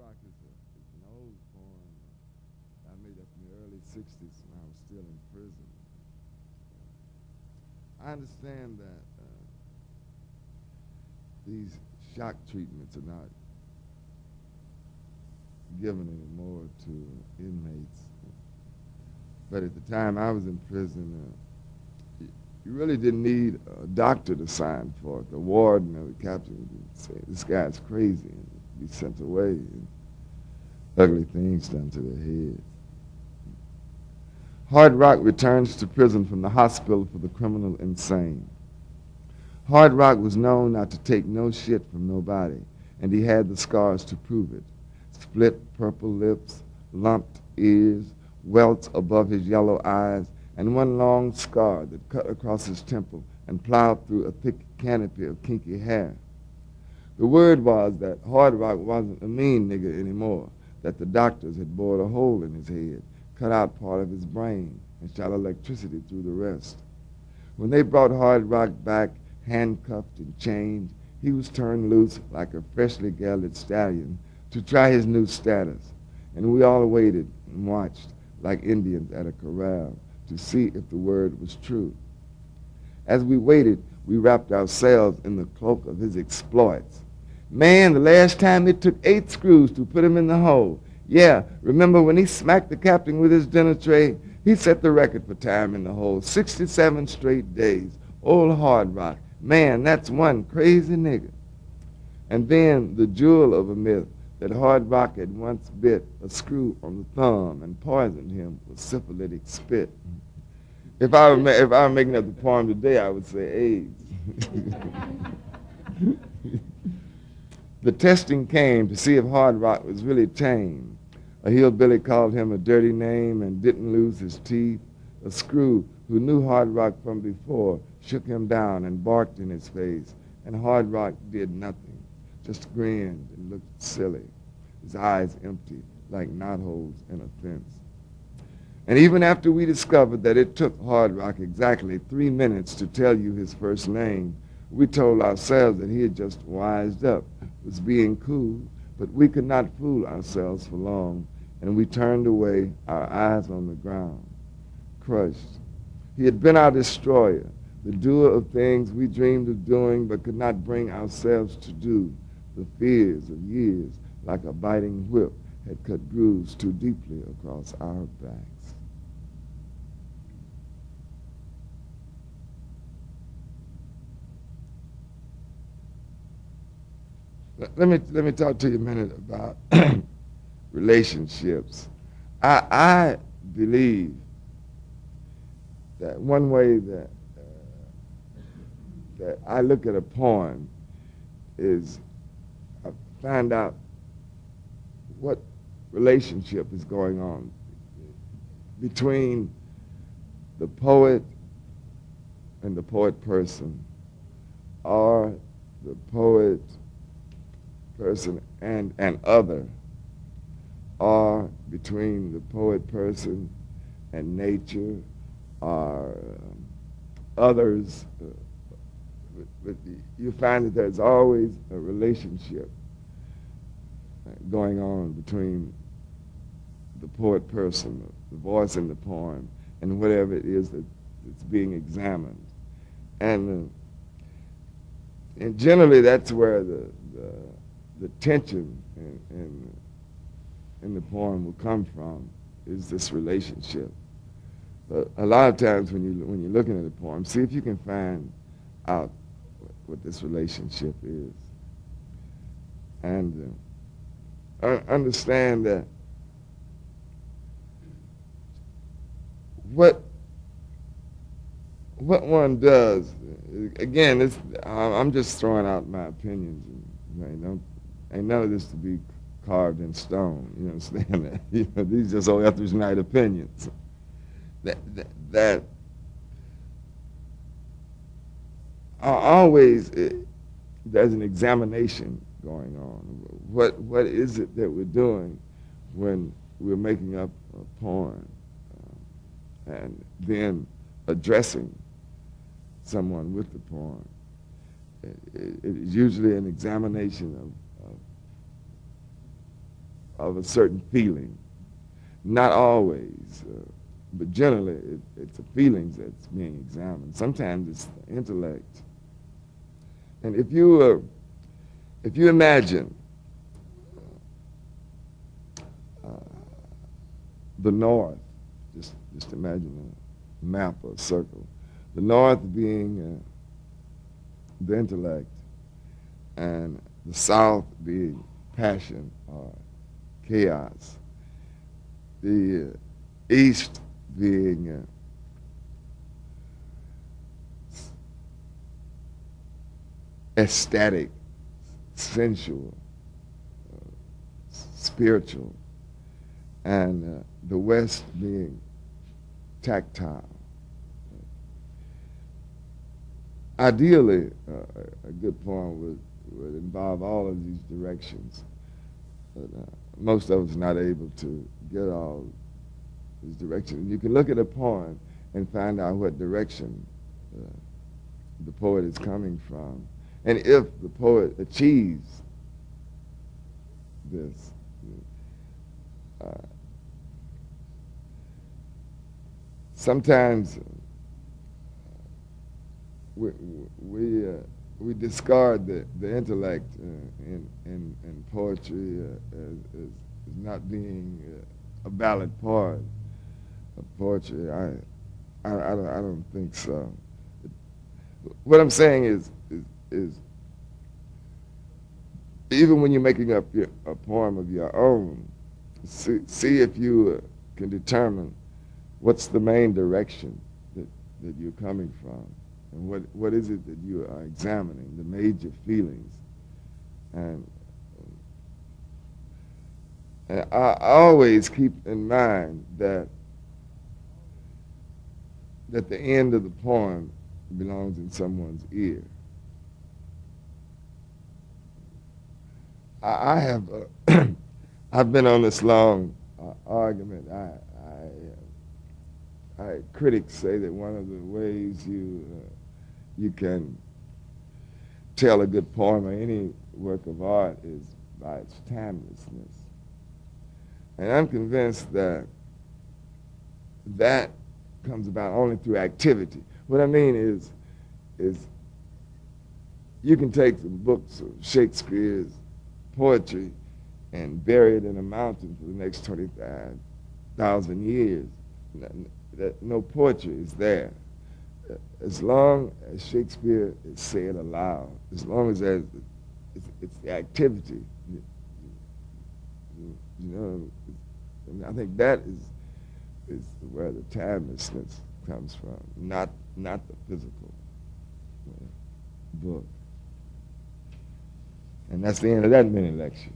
Rock is an old poem I made up in the early 60s when I was still in prison. I understand that these shock treatments are not given anymore to inmates. But at the time I was in prison, you really didn't need a doctor to sign for it. The warden or the captain would say, this guy's crazy, and be sent away, and ugly things done to their heads. Hard Rock returns to prison from the hospital for the criminal insane. Hard Rock was known not to take no shit from nobody, and he had the scars to prove it. Split purple lips, lumped ears, welts above his yellow eyes, and one long scar that cut across his temple and plowed through a thick canopy of kinky hair. The word was that Hard Rock wasn't a mean nigger anymore, that the doctors had bored a hole in his head, cut out part of his brain, and shot electricity through the rest. When they brought Hard Rock back, handcuffed and chained, he was turned loose like a freshly gelded stallion to try his new status, and we all waited and watched like Indians at a corral to see if the word was true. As we waited, we wrapped ourselves in the cloak of his exploits. Man, the last time it took 8 screws to put him in the hole. Yeah, remember when he smacked the captain with his dinner tray? He set the record for time in the hole, 67 straight days. Old Hard Rock. Man, that's one crazy nigger. And then the jewel of a myth that Hard Rock had once bit a screw on the thumb and poisoned him with syphilitic spit. If I were making up the poem today, I would say AIDS. The testing came to see if Hard Rock was really tame. A hillbilly called him a dirty name and didn't lose his teeth. A screw who knew Hard Rock from before shook him down and barked in his face, and Hard Rock did nothing, just grinned and looked silly, his eyes empty like knotholes in a fence. And even after we discovered that it took Hard Rock exactly 3 minutes to tell you his first name, we told ourselves that he had just wised up, was being cool, but we could not fool ourselves for long, and we turned away, our eyes on the ground, crushed. He had been our destroyer, the doer of things we dreamed of doing but could not bring ourselves to do. The fears of years, like a biting whip, had cut grooves too deeply across our backs. Let me talk to you a minute about relationships. I believe that one way that I look at a poem is I find out what relationship is going on between the poet and the poet person, or the poet person and an other, or between the poet person and nature, or others. But you find that there's always a relationship going on between the poet person, the voice in the poem, and whatever it is that's being examined. And generally that's where the tension in the poem will come from, is this relationship. But a lot of times when you're looking at a poem, see if you can find out what this relationship is. And understand that what one does, again, I'm just throwing out my opinions. Ain't none of this to be carved in stone. You understand that? These are just old Etheridge Knight opinions. That always there's an examination going on. What is it that we're doing when we're making up a poem and then addressing someone with the poem? It is usually an examination of a certain feeling. Not always, but generally it's the feelings that's being examined. Sometimes it's the intellect. And if you imagine the North, just imagine a map or a circle, the North being the intellect, and the South being passion or chaos, the East being ecstatic, sensual, spiritual, and the West being tactile. Ideally, a good poem would involve all of these directions, but most of us are not able to get all these directions. You can look at a poem and find out what direction the poet is coming from. And if the poet achieves this, sometimes we discard the intellect in poetry as not being a valid part of poetry. I don't think so. What I'm saying is even when you're making up a poem of your own, see if you can determine what's the main direction that you're coming from, and what is it that you are examining, the major feelings. And I always keep in mind that the end of the poem belongs in someone's ear. I have I've been on this long argument. Critics say that one of the ways you can tell a good poem or any work of art is by its timelessness. And I'm convinced that comes about only through activity. What I mean is you can take some books of Shakespeare's poetry and bury it in a mountain for the next 25,000 years. No poetry is there. As long as Shakespeare is said aloud, as long as it's the activity, and I think that is where the timelessness comes from, not the physical book. And that's the end of that mini lecture.